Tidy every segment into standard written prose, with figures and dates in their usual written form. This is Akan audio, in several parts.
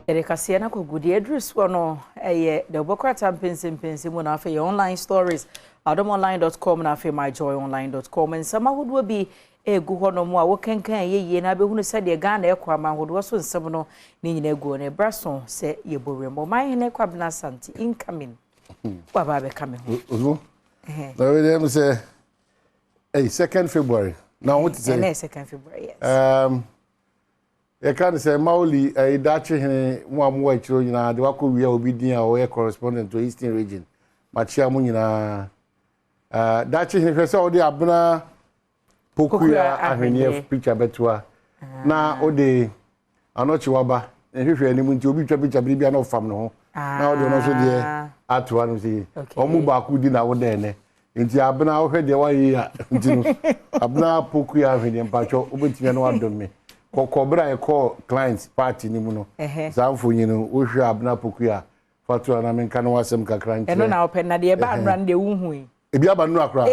Erekase na kogudi edrus wono the bokrata mpense mu na afa your online stories adomonline.com na afa myjoyonline.com and sama hodo bi egu hono mu a wokenkan yeye na behunu se de Ghana ekwa ma hodo so nsem no ni nyina egu ne brason se yeboremo man ne kwabna santi incoming baba be kame ho na we dem say 2nd February now what is it 2nd February yes I can't say Mauli, a Dutch in one way, the Wako we are obedient or correspondent to Eastern region. Machia Munina Dutch in the Saudi Abuna Pokuya Ahenia picture betua. Now, Ode Anochiwaba, and if you are anyone to be Trabian of Famno, now they also dear at one see Omubaku dinner one day. Into Abuna, heard the way Abuna Pokuya Ahenia Pacho, Ubitiano Adom. Kokobra call clients party ni muno zamfo nyino wo hwe abna pokuya fatu na menka no wasem kakra nche eno na open na de ba anran de wuhu ebi abanu akra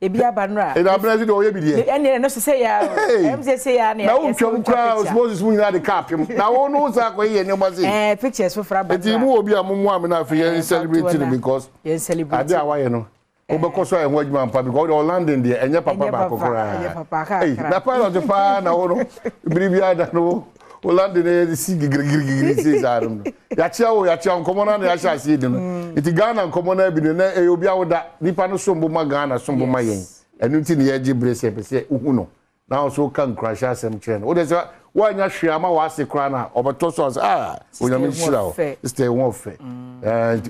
ebi abanu e na abna de oye bi de ene no se ya MCC ya na na utwom kra suppose mu nyina de capim na wo no sa ko ye ne mazi pictures for fra ba eti mu obi amumu am na afi yen celebrate because yen celebrate ade awaye no obekoso e ho adwuma mpa because all landing de enye papa ba kokora na pa no pa na wo no biribia da no o landing e si gigirigiri se zarum ya chia nkomo na ya sha se de no iti Ghana nkomo na bi na e obi awoda nipa no sombo ma Ghana sombo ma yen enu ti ne ye gi brese pese uhu no na so kan crash asem chen o de se wanya hwea ma wa se kra na obeto so onyame hira o stay one fe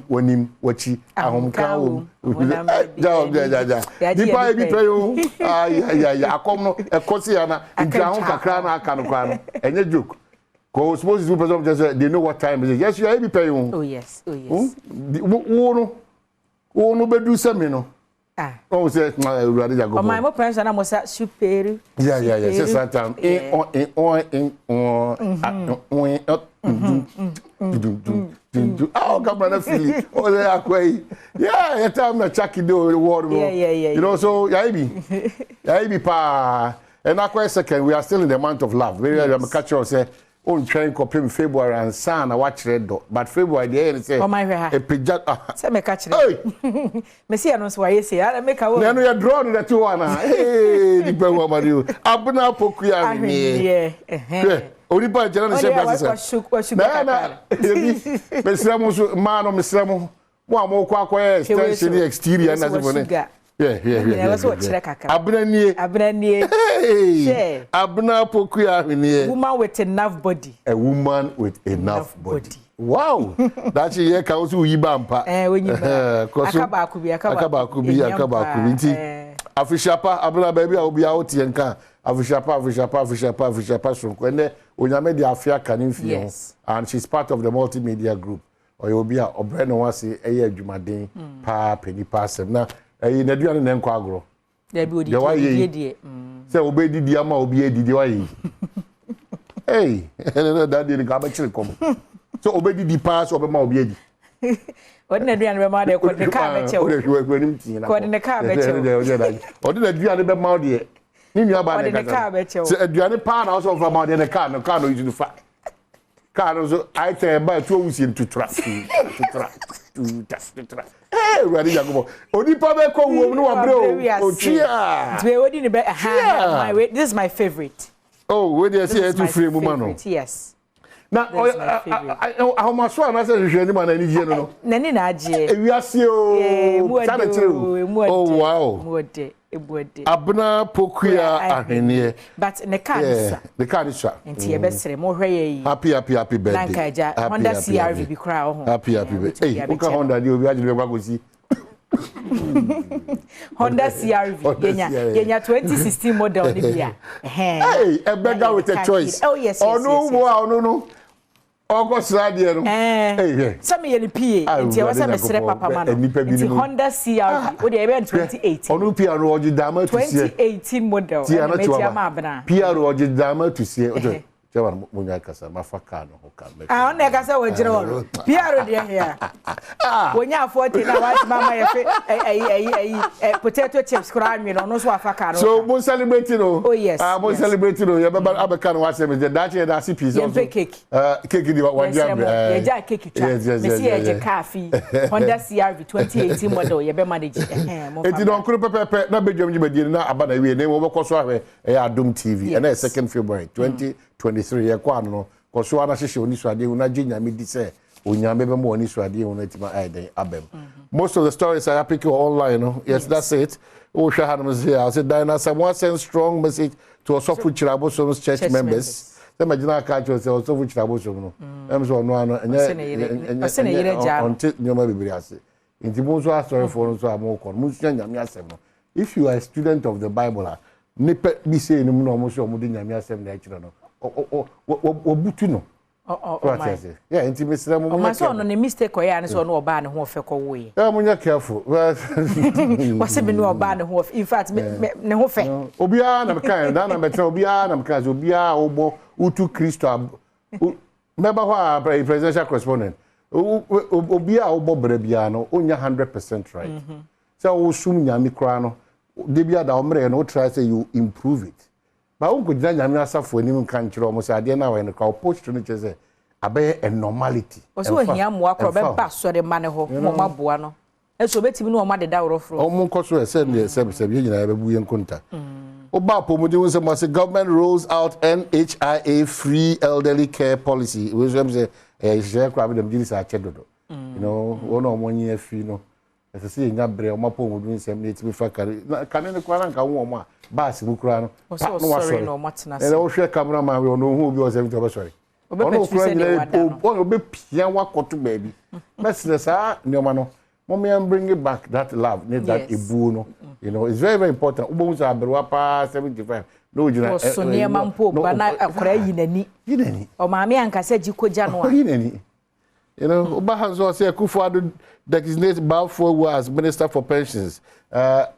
wonim wachi ahomka wo ja dipa bi peyo akom no ekosi ya na nkrahom kakra na aka no kwa no enye joke ko suppose you person just they know what time is yes you are be peyo oh yes wo no bedu semi no oh say urade jago my mo pension na mo sa super yes that time oh come on feel oh they akwai yeah time na chaki do word you know so yaibi pa and akwai second we are still in the month of love very I'm catch you say on train copy February and san na watch red dot but February dey say oh my e pejat say me catch hey me see announce why say I make a no you draw no that one hey di pe wo mari abuna pokuya ni oni pa jana na se brasa na mesramo so ma no mesramo mo amoko akoye extension exterior na se bone yeah was what chire kakra abuna nie abuna pokuya ni woman with enough body a woman with enough body. Wow, that's ye ka osu yiba mpa onyiba akaba akubi nti afishapa abuna baby a obi a otie nka afishapa so kwene onyame de afia kanimfie and she's part of the multimedia group obi a obre no wase eye adwumaden pa penipa asem na na duane na nkwa agro da bi odi die se obedidi ama obi edidi wayi hey that dey ka ba chire kom so obedidi pass obema obi edi odina duane be ma de ko de ka be che ko de ka be che odina duane be ma de ni nua ba de ka be che se duane pa na so from ma de ka no use fa ka no so I tell ba to wusi tutra hey ready jagobo onipa be ko wo no wabre o chia we odi ni be my way this is my favorite oh we dey see to free mu man no yes na how much so na say hwehwe ni man na ni je no nani na aje ewiase o sana chere oh wow muode abuna pokuya ahenie but ne cancer the cancer enti e be sere mo hwe yi happy birthday nankaja Honda CRV bi kra ho happy birthday hey uka Honda di obi ajire gwa gosi Honda CRV yenya 2016 model ni bia hey a beggar with a choice oh yes no August radio no some ye ni PA nti e wasa mesere papa ma no nti Honda CRV o de ebe 2018 onu PA ro oji dama to see 2018 model ti ama abna PA ro oji dama to see Chairman munya kasa mafaka no ho ka. Ah on kasa wo jire wo. Piaro de here. Wonya 40 na wa mama ye fe potato chips kura mi no so afaka no. So mo celebrate no. Oh yes. Mo celebrate no. Ye baba abeka no wa say me that ye da see so. Cake. Cake di wa dia. Ye ja cake twa. Me see ye coffee. Honda CRV 2018 model ye be manage. Eti don kuru pepe na bedwam jibadi na aba na wie na wo be koso ahwe Adom TV and 2nd February 2023 ye kwa no koso ana hihye oni suade na ginyame di se onyame be mo oni suade ho na tima aiden abem. Most of the stories are pick online no. Yes, that's it. Oh share hands here. I said Diana someone send strong message to Osofu Chiraboso's church members. Them agina ka cho se Osofu Chirabosom no. Em so no ano enye onti nyoma bibiri ase. Inti mo so asori for no so amoko. Mo sua nyame asem no. If you are a student of the Bible, nipe bi say no no mo so mo di nyame asem na ekire no. Obutu no. Yeah, inti mesra mo. Ma so no ne mistake o ya ne so no oba ne ho ofe ko wo ye. Yeah, munya careful. Wase be no oba ne ho. In fact, ne ho fe. Obia na meka na betra obia na meka obia obo utu Kristo member who presidential correspondent. Obia obo bere bia no onya 100% right. So wo sum nyame kra no de bia da omre no try say you improve it. Ba won ko gina nyame asafo anim kan kire o mo say ade na we no ka post to no chese abe a normality. O so hia mo akro be ba so de mane ho mo maboa no. Eso betimi no o ma de da worofro. O mo nkoso e se ne se ye nyina be bu ye nkonta. Oba pomodi won say government rolls out NHIA free elderly care policy. We say share crab dem dili sa chedodo. You know, one o mo nyi afi no. Ese se nya bre o ma pomodu nsem na etimi fa kare. Kane ne kwara nka wo mo a bass mu kura no. No sorry no matna. E o hwe camera man we no hu bi o se mi to be sorry. Ono kura ni o be pia wa koto baby. Mesle sa nyoma no. Mommy, I'm bringing back that love, that ibu no. You know, it's very, very important. Ubo musa aberuwa pa 75. No, you know. So near mampo, bana akora yinani. Yinani. O maami ankase jiko janwa. Yinani. You know, Oba Hanzo say Kufuor designate Balfour as Minister for Pensions.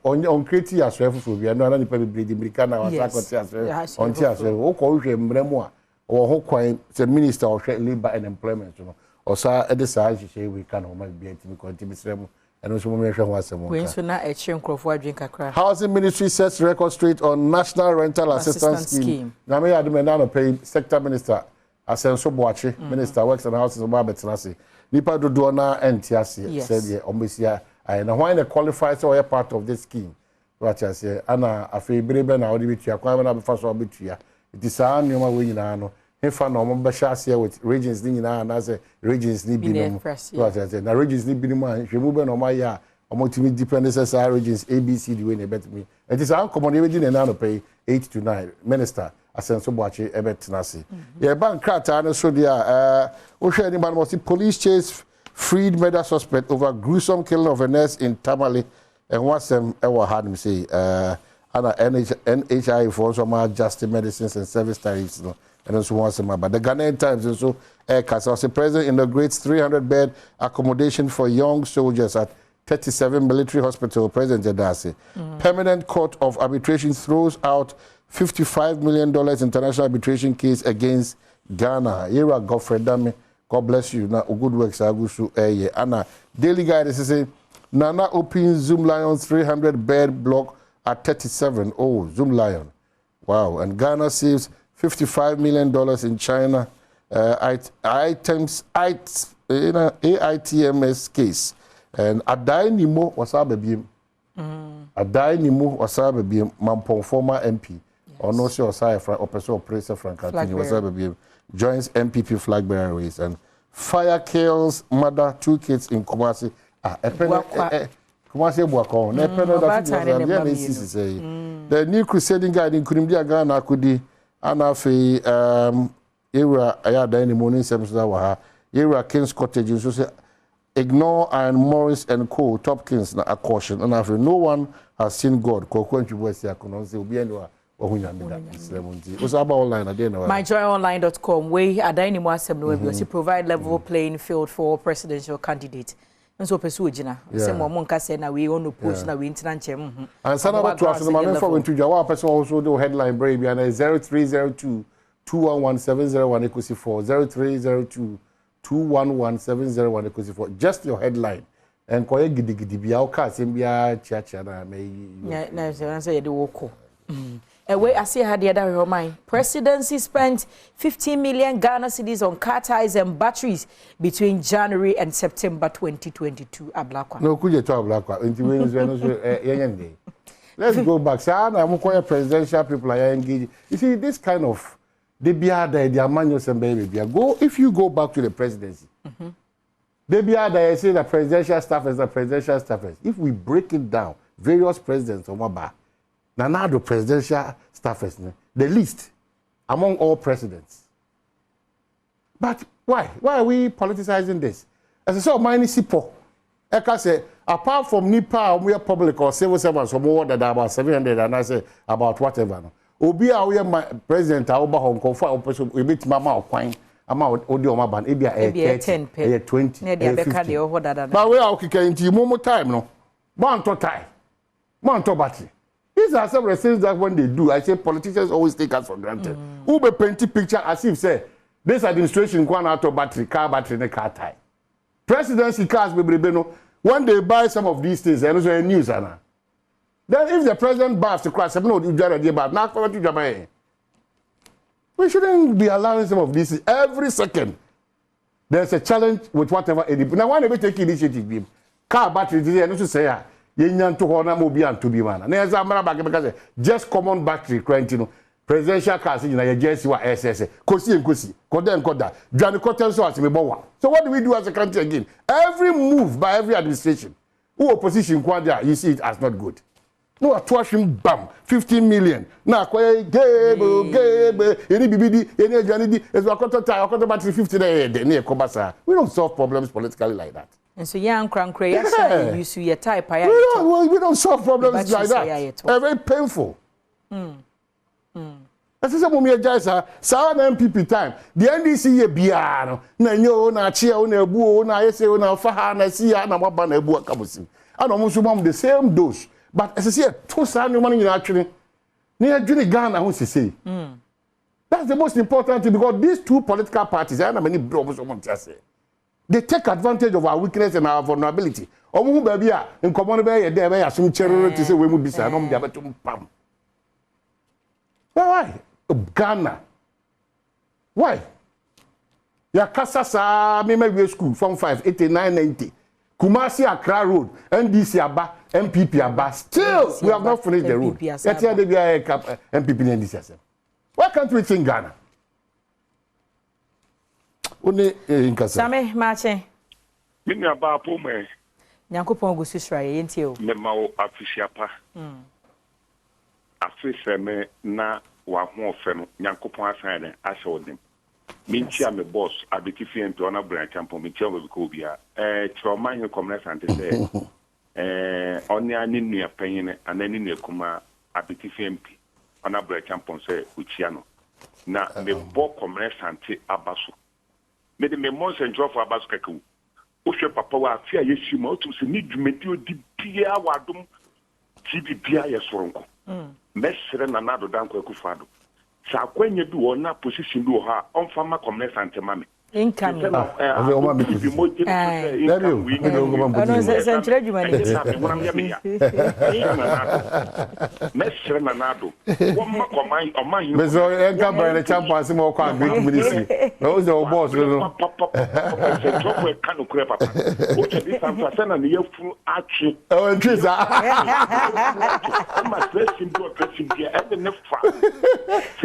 On creating as well for we are not only probably the American was as well. On tia so o ko hwe mremu a o ho kwan say Minister of Labor and Employment no. Osa edisa hihye we can o ma bia timi kontimi sremu eno so mo hwe ho asem we so na e chi nkrofo adwen kakra. Housing Ministry sets record straight on National Rental Assistance Scheme. Na me Adom na no pay sector minister Asenso Boachi Minister Works and Houses Oba Betenase. Nipa dodo na entiase said ye omesia na why they qualify so are part of this scheme. What I say ana afebrebe na odi bitua kwan na befa so bitua. It is an nyoma we nyina no. If I know my share with regions, as a regions need be no. What I said, now regions need be no man. If you move on my year, I'm going to meet different SSI regions, ABC, the way they bet me. It is uncommon, even in an pay 8 to 9. Minister, I send so much a bet nasi. Yeah, bank crack, and so there. Anybody must see police chase freed murder suspect over gruesome killing of a nurse in Tamale, and once them ever had him say, NHI for some adjusted medicines and service tariffs. No. And also once a month. But the Ghanaian Times also was the president inaugurates 300-bed accommodation for young soldiers at 37 military hospital. President Edasi. Permanent Court of Arbitration throws out $55 million international arbitration case against Ghana. Yera Godfrey Dami, God bless you. Now good works Agusu Anna Daily Guide is saying Nana opens Zoom Lion's 300-bed block at 37. Oh, Zoom Lion. Wow. And Ghana saves $55 million in China AITMS case. And Adai Nimo was our baby. Adai Nimo was our baby. Mampong former MP. Or no, she was our operator Frank Antony was our baby. Joins MPP flag bearer race. And fire kills mother, 2 kids in Kumasi. Kumasi Buakon. The new crusading guide in Kunimdia Ghana could ana fe era ayada ni morning service da wa ha era King's Cottage so say ignore and Morris and Co top kings na a caution and after no one has seen God kokwantu boys ya kono say obi eni wa ohunya me da semonti o say about online ade na myjoyonline.com we adai ni mo asem no we say provide level playing field for presidential candidate nso pesu ogina se mo nka se na we on post na we ntina nchem and sana ba to aso ma me for when to jawa person also do headline brave and 0302 211-701 equals 4 0302-211-701 equals 4. Just your headline. And koye gidi bia o ka sembia chia na me. Na say you dey woko. Away I see how the other remind. Presidency spent 15 million Ghana cedis on car tires and batteries between January and September 2022. Ablakwa. No, kuje to ablakwa. Nti we no let's go back. Sir, I'm going presidential people are engaged. You see, this kind of they be the manuals and baby. Go if you go back to the presidency. They be there say the presidential staffers. If we break it down, various presidents of Maba, now the presidential staffers, the least among all presidents. But why? Why are we politicizing this? As I saw, mine is Sipo. I say, apart from NIPA, we are public or civil servants, some more than about 700, and I say about whatever. Obi we are my president, I over Hong Kong for opposition, we meet Mama or Quine. I'm out audio maban, maybe a 10, 20, 50. But we are okay into more time, no? One to time, one to battery. These are some of the things that when they do, I say politicians always take us for granted. Who be painting picture as if say this administration going out of battery, car battery, and car tie. Presidency cars, when they buy some of these things, and also news, then if the president buys the class, we shouldn't be allowing some of these every second. There's a challenge with whatever it is. Now, why never take initiative? Car battery, and also say, just common battery, presidential cars in a JSC SSA. So what do we do as a country again? Every move by every administration, who opposition you see it as not good. No, a twashing bam, 15 million. Now, any BBD, any Janidi, as a quarter battery 50 near Kobasa. We don't solve problems politically like that. And so, young crank, you see your type. We don't solve problems like that. Very painful. As I said, guys, Sawan MPP time. The NDC ye biano. Na nyo na chia na ebu na yese na faha na siya na maba na ebu akabusim. And almost the same dose. But as I say, two sand money actually near Juni Ghana who say. That's the most important thing because these two political parties, I know many say, they take advantage of our weakness and our vulnerability. Omu baby in common bay there some cherry to say we would be pam. Why? Ghana. Why? Ya kasa sa me school from 5 89 90. Kumasi Accra Road, NDC Aba, MPP Aba. Still, we have not finished the road. MPP NDC. Why can't we think Ghana? Only in Kasa. Same Marche. Mini Aba Pome. Nyankopon go susra ye ntio. Me ma wo afisiapa. Afise me na wa ho ofe no Nyankopon asan den ahye odem. Mintia me boss abetifi ento ona branch ampo mintia we ko bia trauma hin community ante say oni ani nua panyin anani nua kuma abetifi MP ona branch ampo say uchia no na me bo community ante abaso me de me monse njofo abaso kaku o hwe papa wa afia yesu ma otu se ni dwumedi odi bia wadom TV bia yesoronko mesre na nado danko ekufado sa kwenye bi wona position bi wo ha onfama commerce antema me income o ma me bi moje no se entre jumani mesre na nado won komai o man me so enka by the champions mo kwa great ministry no the boss no se jopo e kanu kure papa o che di sanfa sana ne yafu achi o ntisa ama pressing do pressing dia e ne fa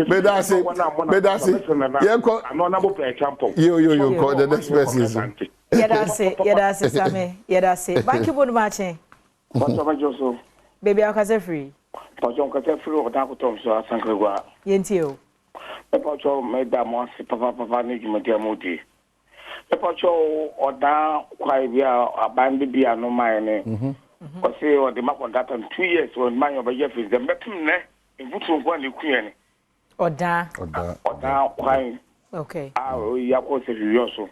Bedasi. Yeko anona bo play champion. Yo call the next person. Yedase Same. Yedase. Banki bonu mache. Papa Joso. Baby akase free. Papa akase free o da ko tom so asankregwa. Yentio. Papa cho me da mo se papa ni jumadi amodi. Papa cho oda kwai bia abandi bia no mai ne. O se o de makondata 2 years on man oba ye fi dem betum ne. Infutu ngwa ne kuye ne. Oda kwai. Okay. Ya ko se yoso.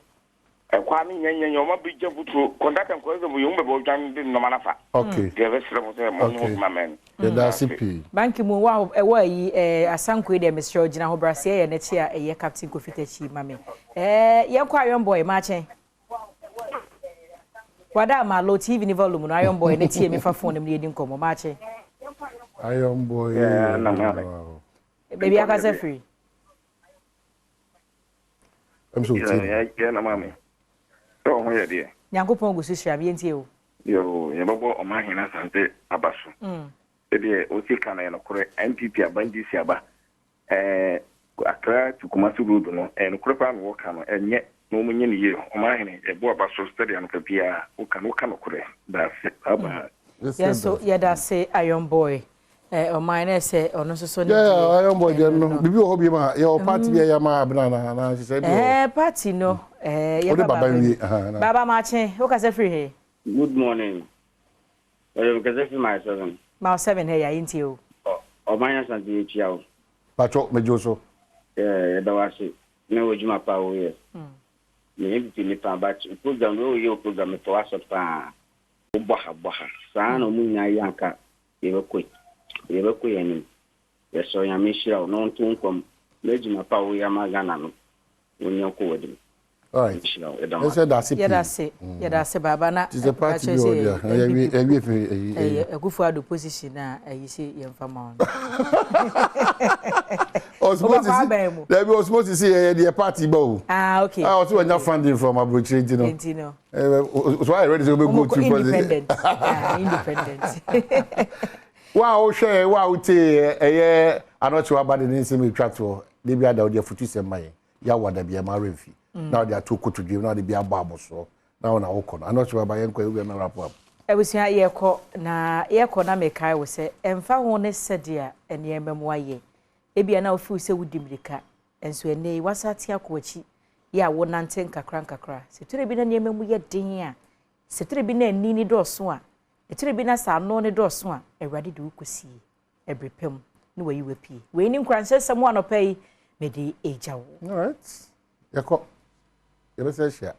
kwa mi nyenye o ma bi je butu contact ko zo bu yumbe bo jan din no manafa okay de be sere mo se mo no ma men da CP banki mu wa yi asanko de Mr. Ogina ho brase ye na chi a ye captain Kofi Tachi mame ye kwa Iron Boy ma chen wada ma low TV ni volume no Iron Boy na tie me fa phone ni edi nkomo ma chen Iron Boy na mame baby akaze free I'm so tired yeah na mame so ho ye de Nyankopon go sisira me ntie o yo ye babo o ma hina sante abaso de o si kana no kore NPP abandi si aba akra tukuma su road no no kore pa no ka no enye no munye ne ye o ma hina e bo abaso stadium ka bia o ka no kore da se aba yes so yeah that say Iron Boy o mine say ono so ne yeah Iron Boy dem no bibi o hobi ma your party bia ya ma abna na she said party no ya baba ma chen o ka say free he good morning because if my 7 ma 7 he ya inti o manya santi echi awo pacho mejo so da wase na wojuma pa wo ye me bi ni pa ba program wo ye program to aso pa boha sa na mu nya yanka ye be ko yani ye so ya me shira no ntun kom na juma pa wo ya magana no wonya ko wodi all right let's say that CP yeah that's say baba na is the party yeah Akufu ado position na you see ye mfama there be supposed to see the party bow okay also when you funding from Abrochire Tino so I ready to go to independent independent wow share wow te anocho abade ni nsem twato de bia da ode futu sem mai ya wada bia ma remfi now they are too good to give now they be ababoso now na okono anocho abaye nkwa ewe na rap up ebusia ye ko na mekai wo se emfa ho ne sedia ene emem waye ebia na ofi se wudimirika enso ene wasati akwachi ya wo nante nkakra seture bi na ne emem ye den a seture bi na ani ni doso a seture bi na sa no ne doso a ewrade de ukosi ebrepem ni wayi wapi we ni nkranse samu anopai mede ejawo all right yako ye be say share